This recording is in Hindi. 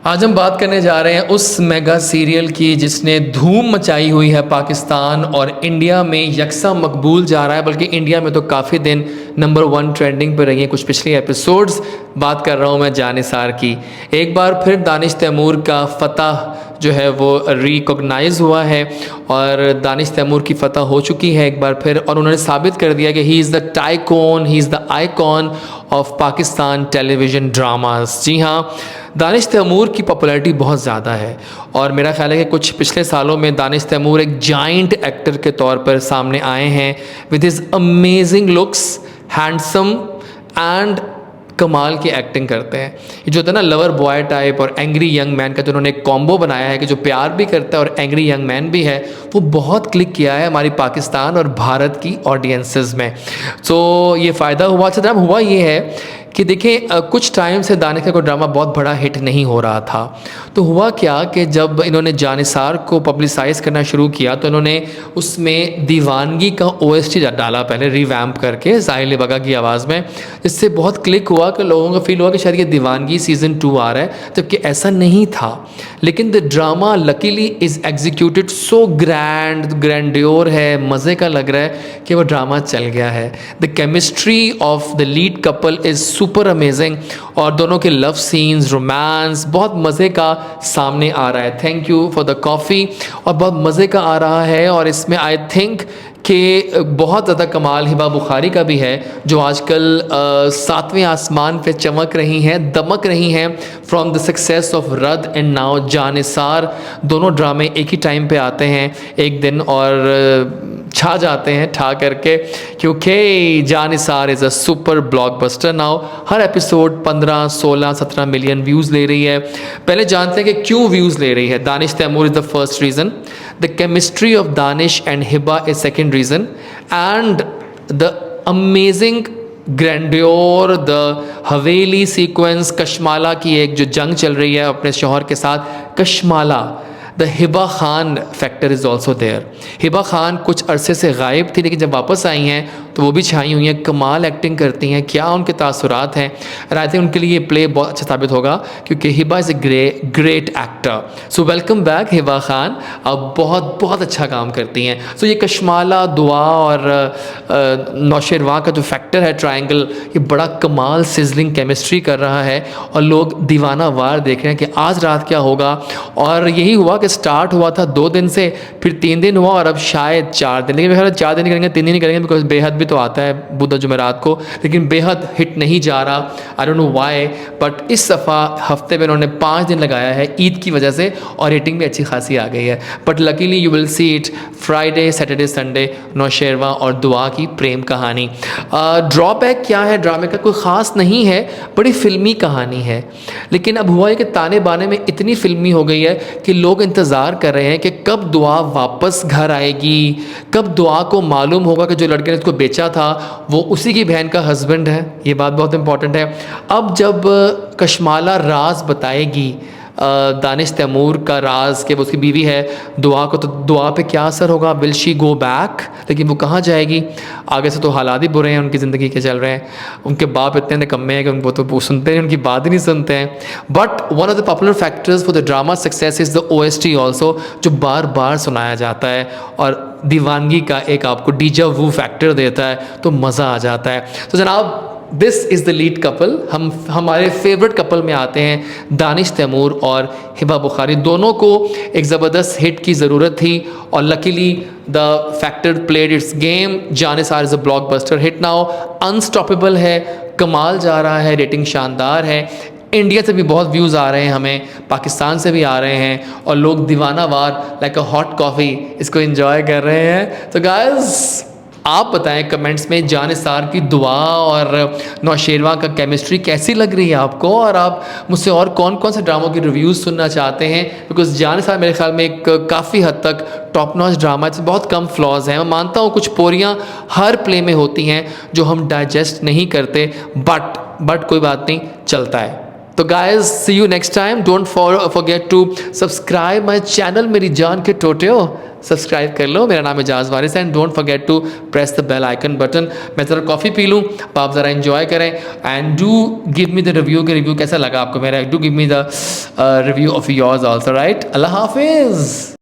आज हम बात करने जा रहे हैं उस मेगा सीरियल की जिसने धूम मचाई हुई है पाकिस्तान और इंडिया में यकसा मकबूल जा रहा है, बल्कि इंडिया में तो काफ़ी दिन नंबर 1 ट्रेंडिंग पे रही है कुछ पिछले एपिसोड्स। बात कर रहा हूँ मैं जानिसार की। एक बार फिर दानिश तैमूर का फतह जो है वो रिकॉग्नाइज हुआ है और दानिश तैमूर की फतह हो चुकी है एक बार फिर, और उन्होंने साबित कर दिया कि he is the tycoon, he is the icon of Pakistan television dramas. जी हाँ, दानिश तैमूर की पॉपुलैरिटी बहुत ज़्यादा है और मेरा ख्याल है कि कुछ पिछले सालों में दानिश तैमूर एक जाइंट एक्टर के तौर पर सामने आए हैं with his amazing looks, handsome and कमाल की एक्टिंग करते हैं। ये जो होता है ना लवर बॉय टाइप और एंग्री यंग मैन का जो उन्होंने एक कॉम्बो बनाया है कि जो प्यार भी करता है और एंग्री यंग मैन भी है, वो बहुत क्लिक किया है हमारी पाकिस्तान और भारत की ऑडियंसेस में। तो ये फ़ायदा हुआ। अच्छा जब हुआ ये है कि देखिए कुछ टाइम से दानिश का कोई ड्रामा बहुत बड़ा हिट नहीं हो रहा था। तो हुआ क्या कि जब इन्होंने जानिसार को पब्लिसाइज़ करना शुरू किया तो इन्होंने उसमें दीवानगी का OST डाला पहले रिवैम्प करके साहिल बगा की आवाज़ में, जिससे बहुत क्लिक हुआ कि लोगों को फील हुआ कि शायद ये दीवानगी सीज़न 2 आ रहा है, जबकि ऐसा नहीं था। लेकिन the drama luckily is executed so grandeur है, मज़े का लग रहा है कि वो ड्रामा चल गया है। The chemistry of the lead couple is super amazing और दोनों के लव सीन्स, रोमांस बहुत मज़े का सामने आ रहा है। Thank you for the coffee, और बहुत मज़े का आ रहा है। और इसमें आई थिंक कि बहुत ज़्यादा कमाल हिबा बुखारी का भी है, जो आजकल 7वें आसमान पे चमक रही हैं, दमक रही हैं फ्रॉम द सक्सेस ऑफ रद एंड नाउ जानिसार। दोनों ड्रामे एक ही टाइम पे आते हैं एक दिन और छा जाते हैं ठा करके, क्योंकि Jaanisar is a super blockbuster now. हर एपिसोड 15, 16, 17 मिलियन व्यूज़ ले रही है। पहले जानते हैं कि क्यों व्यूज़ ले रही है। Danish Taimur is the first reason, the chemistry of Danish and Hiba is second reason, and the amazing grandeur, the haveli sequence, Kashmala की एक जो जंग चल रही है अपने शौहर के साथ, Kashmala. The Hiba Khan factor is also there. Hiba Khan कुछ अरसे से गायब थी, लेकिन जब वापस आई हैं तो वो भी छाई हुई हैं, कमाल एक्टिंग करती हैं, क्या उनके तासुरात हैं। और आई थिंक उनके लिए ये प्ले बहुत अच्छा साबित होगा, क्योंकि Hiba is a great actor. So welcome back Hiba Khan, अब बहुत बहुत अच्छा काम करती हैं। सो ये कशमाला, दुआ और नौशेरवां का जो फैक्टर है ट्रायंगल, ये बड़ा कमाल सिजलिंग केमिस्ट्री कर रहा है और लोग दीवाना वार देख रहे हैं कि आज रात क्या होगा। और यही हुआ कि स्टार्ट हुआ था 2 दिन से, फिर 3 दिन हुआ और अब शायद 4 दिन, लेकिन मेरे 4 दिन ही करेंगे, 3 दिन ही करेंगे, बिकॉज बेहद भी तो आता है बुध जुमेरात को, लेकिन बेहद हिट नहीं जा रहा। I don't know why, but इस दफ़ा हफ्ते में उन्होंने 5 दिन लगाया है ईद की वजह से और रेटिंग भी अच्छी खासी आ गई है। But luckily you will see it Friday, Saturday, Sunday, Nausherwan और दुआ की प्रेम कहानी। ड्रॉबैक क्या है ड्रामे का? कोई ख़ास नहीं है, बड़ी फिल्मी कहानी है। लेकिन अब हुआ है कि ताने बाने में इतनी फिल्मी हो गई है कि लोग इंतज़ार कर रहे हैं कि कब दुआ वापस घर आएगी, कब दुआ को मालूम होगा कि जो लड़के ने उसको बेचा था वो उसी की बहन का हस्बैंड है। ये बात बहुत इंपॉर्टेंट है। अब जब कशमाला राज बताएगी दानिश तैमूर का राज कि वो उसकी बीवी है दुआ को, तो दुआ पे क्या असर होगा? Will she go back? लेकिन वो कहाँ जाएगी? आगे से तो हालात ही बुरे हैं उनकी ज़िंदगी के चल रहे हैं। उनके बाप इतने निकम्मे हैं कि उनको तो वो सुनते हैं, उनकी बात ही नहीं सुनते हैं। But one of the popular factors for the drama success is the OST also, जो बार बार सुनाया जाता है और दीवानगी का एक आपको डीजा वू फैक्टर देता है, तो मज़ा आ जाता है। तो जनाब, this is the lead couple. हम हमारे फेवरेट कपल में आते हैं दानिश तैमूर और हिबा बुखारी। दोनों को एक ज़बरदस्त हिट की ज़रूरत थी और luckily the factor played its game. Jaanisar is a blockbuster hit now, unstoppable है, कमाल जा रहा है, रेटिंग शानदार है। इंडिया से भी बहुत व्यूज़ आ रहे हैं हमें, पाकिस्तान से भी आ रहे हैं और लोग दीवाना वार लाइक अ हॉट कॉफ़ी इसको एंजॉय कर रहे हैं। तो गाइस, आप बताएं कमेंट्स में जानिसार की दुआ और नौशेरवां का केमिस्ट्री कैसी लग रही है आपको, और आप मुझसे और कौन कौन से ड्रामों की रिव्यूज़ सुनना चाहते हैं। बिकॉज जानिसार मेरे ख्याल में एक काफ़ी हद तक टॉप नॉच ड्रामा है, बहुत कम फ्लॉज हैं। मैं मानता हूँ कुछ पोरियाँ हर प्ले में होती हैं जो हम डाइजेस्ट नहीं करते, बट कोई बात नहीं, चलता है। तो guys see you next time, don't forget to subscribe my channel, मेरी जान के टोटे हो, सब्सक्राइब कर लो। मेरा नाम है Jaaz Waris and don't forget to press the bell icon button. मैं ज़रा कॉफ़ी पी लूँ, आप ज़रा एंजॉय करें and do give me the review के रिव्यू कैसा लगा आपको मेरा, do give me the review of yours also, right. Allah हाफिज़।